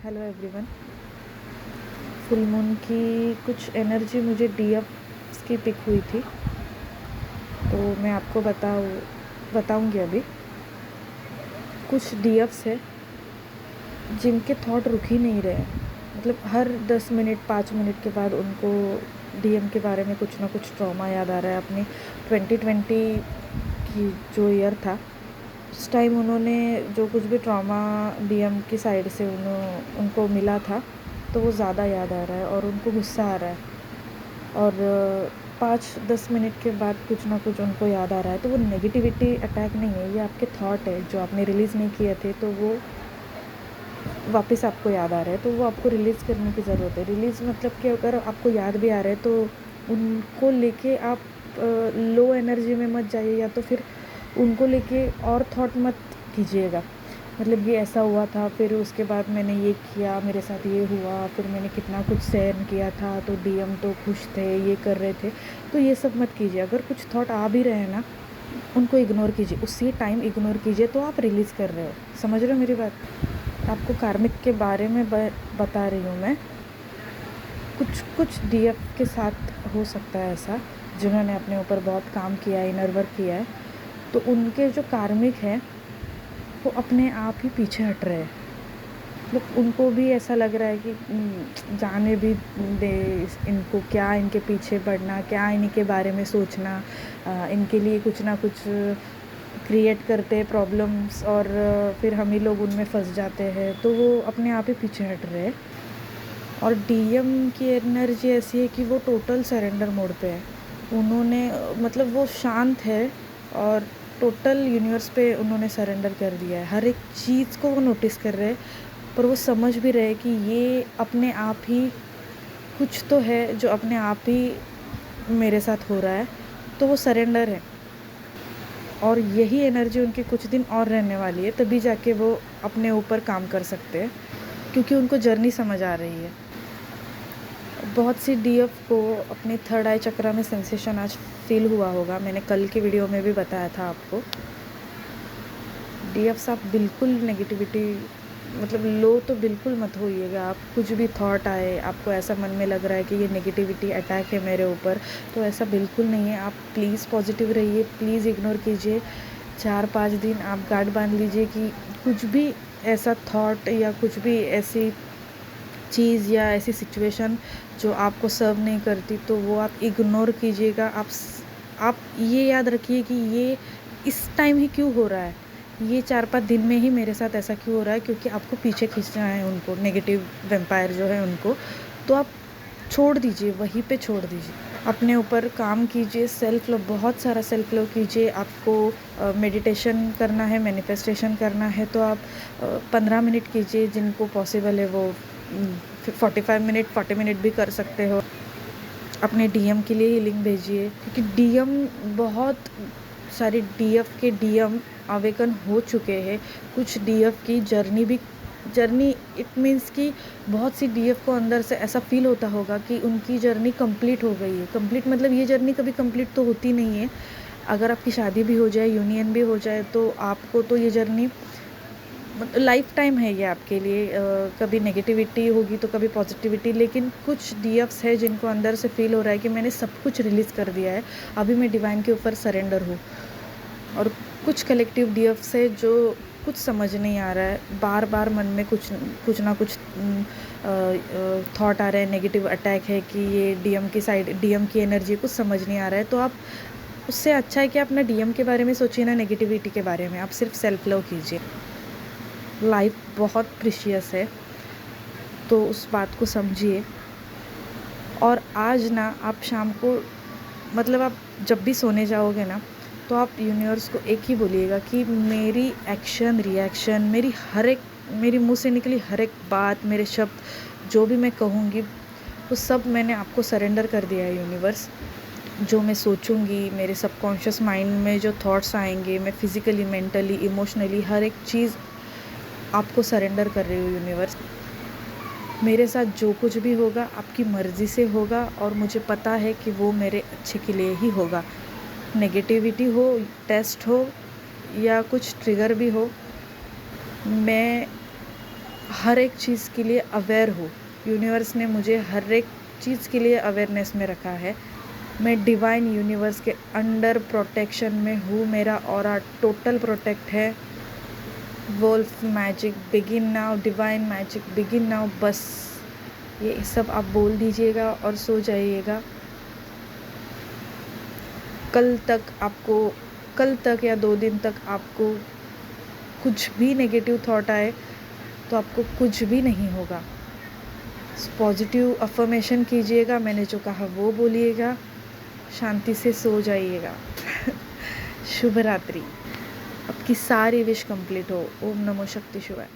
Hello everyone. Full moon की कुछ energy मुझे डीएफ्स की पिक हुई थी, तो मैं आपको बताऊंगी अभी। कुछ डीएफ्स है जिनके थॉट रुक ही नहीं रहे हैं। मतलब हर 10 मिनट 5 मिनट के बाद उनको डीएम के बारे में कुछ ना कुछ ट्रॉमा याद आ रहा है। अपनी 2020 की जो ईयर था, उस टाइम उन्होंने जो कुछ भी ट्रॉमा डीएम की साइड से उनको मिला था, तो वो ज़्यादा याद आ रहा है और उनको गुस्सा आ रहा है। और 5-10 मिनट के बाद कुछ ना कुछ उनको याद आ रहा है, तो वो नेगेटिविटी अटैक नहीं है, ये आपके थॉट है जो आपने रिलीज़ नहीं किए थे, तो वो वापस आपको याद आ रहा है। तो वो आपको रिलीज़ करने की ज़रूरत है। रिलीज़ मतलब कि अगर आपको याद भी आ रहा है तो उनको लेके आप लो एनर्जी में मत जाइए, या तो फिर उनको लेके और थॉट मत कीजिएगा। मतलब ये ऐसा हुआ था, फिर उसके बाद मैंने ये किया, मेरे साथ ये हुआ, फिर मैंने कितना कुछ सहन किया था, तो डीएम तो खुश थे, ये कर रहे थे, तो ये सब मत कीजिए। अगर कुछ थॉट आ भी रहे हैं ना, उनको इग्नोर कीजिए, उसी टाइम इग्नोर कीजिए, तो आप रिलीज़ कर रहे हो। समझ रहे हो मेरी बात? आपको कार्मिक के बारे में बता रही हूँ मैं। कुछ कुछ डीएफ के साथ हो सकता है ऐसा, जिन्होंने अपने ऊपर बहुत काम किया है, इनर वर्क किया है, तो उनके जो कार्मिक हैं वो अपने आप ही पीछे हट रहे हैं। मतलब उनको भी ऐसा लग रहा है कि जाने भी दे इनको, क्या इनके पीछे पड़ना, क्या इनके बारे में सोचना। इनके लिए कुछ ना कुछ क्रिएट करते हैं प्रॉब्लम्स, और फिर हम ही लोग उनमें फंस जाते हैं, तो वो अपने आप ही पीछे हट रहे हैं। और डीएम की एनर्जी ऐसी है कि वो टोटल सरेंडर मोड पे है। उन्होंने मतलब वो शांत है और टोटल यूनिवर्स पे उन्होंने सरेंडर कर दिया है। हर एक चीज़ को वो नोटिस कर रहे हैं, पर वो समझ भी रहे कि ये अपने आप ही कुछ तो है जो अपने आप ही मेरे साथ हो रहा है, तो वो सरेंडर है। और यही एनर्जी उनकी कुछ दिन और रहने वाली है, तभी जाके वो अपने ऊपर काम कर सकते हैं, क्योंकि उनको जर्नी समझ आ रही है। बहुत सी डीएफ को अपने थर्ड आई चक्रा में सेंसेशन आज फील हुआ होगा। मैंने कल की वीडियो में भी बताया था आपको। डीएफ्स, आप बिल्कुल नेगेटिविटी मतलब लो तो बिल्कुल मत होइएगा। आप कुछ भी थॉट आए, आपको ऐसा मन में लग रहा है कि ये नेगेटिविटी अटैक है मेरे ऊपर, तो ऐसा बिल्कुल नहीं है। आप प्लीज़ पॉजिटिव रहिए, प्लीज़ इग्नोर कीजिए। 4-5 दिन आप गार्ड बांध लीजिए कि कुछ भी ऐसा थॉट या कुछ भी ऐसी चीज़ या ऐसी सिचुएशन जो आपको सर्व नहीं करती, तो वो आप इग्नोर कीजिएगा। आप ये याद रखिए कि ये इस टाइम ही क्यों हो रहा है, ये 4-5 दिन में ही मेरे साथ ऐसा क्यों हो रहा है, क्योंकि आपको पीछे खींचना है उनको, नेगेटिव वेम्पायर जो है उनको। तो आप छोड़ दीजिए, वहीं पे छोड़ दीजिए। अपने ऊपर काम कीजिए, सेल्फ लव, बहुत सारा सेल्फ लव कीजिए। आपको मेडिटेशन करना है, मैनिफेस्टेशन करना है, तो आप 15 मिनट कीजिए, जिनको पॉसिबल है वो 45 मिनट 40 मिनट भी कर सकते हो। अपने डीएम के लिए हीलिंग भेजिए, क्योंकि डीएम बहुत सारे डीएफ के डीएम अवेकन हो चुके हैं। कुछ डीएफ की जर्नी इट मीन्स कि बहुत सी डीएफ को अंदर से ऐसा फील होता होगा कि उनकी जर्नी कंप्लीट हो गई है। कंप्लीट मतलब ये जर्नी कभी कंप्लीट तो होती नहीं है। अगर आपकी शादी भी हो जाए, यूनियन भी हो जाए, तो आपको तो ये जर्नी लाइफ टाइम है ये आपके लिए। कभी नेगेटिविटी होगी तो कभी पॉजिटिविटी, लेकिन कुछ डीएफ्स है जिनको अंदर से फील हो रहा है कि मैंने सब कुछ रिलीज़ कर दिया है, अभी मैं डिवाइन के ऊपर सरेंडर हूँ। और कुछ कलेक्टिव डीएफ्स है जो कुछ समझ नहीं आ रहा है, बार बार मन में कुछ ना कुछ थॉट आ रहे हैं, नेगेटिव अटैक है कि ये डीएम की साइड, डीएम की एनर्जी कुछ समझ नहीं आ रहा है। तो आप, उससे अच्छा है कि आप ना डीएम के बारे में सोचिए, ना नेगेटिविटी के बारे में। आप सिर्फ सेल्फ लव कीजिए। लाइफ बहुत प्रीशियस है, तो उस बात को समझिए। और आज ना आप शाम को, मतलब आप जब भी सोने जाओगे ना, तो आप यूनिवर्स को एक ही बोलिएगा कि मेरी एक्शन रिएक्शन, मेरी मुंह से निकली हर एक बात, मेरे शब्द, जो भी मैं कहूँगी, वो सब मैंने आपको सरेंडर कर दिया है यूनिवर्स। जो मैं सोचूंगी, मेरे सबकॉन्शियस माइंड में जो थॉट्स आएंगे, मैं फिज़िकली, मेंटली, इमोशनली हर एक चीज़ आपको सरेंडर कर रही हूँ यूनिवर्स। मेरे साथ जो कुछ भी होगा आपकी मर्ज़ी से होगा, और मुझे पता है कि वो मेरे अच्छे के लिए ही होगा। नेगेटिविटी हो, टेस्ट हो, या कुछ ट्रिगर भी हो, मैं हर एक चीज़ के लिए अवेयर हो। यूनिवर्स ने मुझे हर एक चीज़ के लिए अवेयरनेस में रखा है। मैं डिवाइन यूनिवर्स के अंडर प्रोटेक्शन में हूँ। मेरा ऑरा टोटल प्रोटेक्ट है। Wolf magic begin now, divine magic begin now. बस ये सब आप बोल दीजिएगा और सो जाइएगा। कल तक या 2 दिन तक आपको कुछ भी नेगेटिव थॉट आए तो आपको कुछ भी नहीं होगा। पॉजिटिव अफर्मेशन कीजिएगा, मैंने जो कहा वो बोलिएगा, शांति से सो जाइएगा। शुभ रात्रि। आपकी सारी विश कंप्लीट हो। ओम नमो शक्ति शिवाय।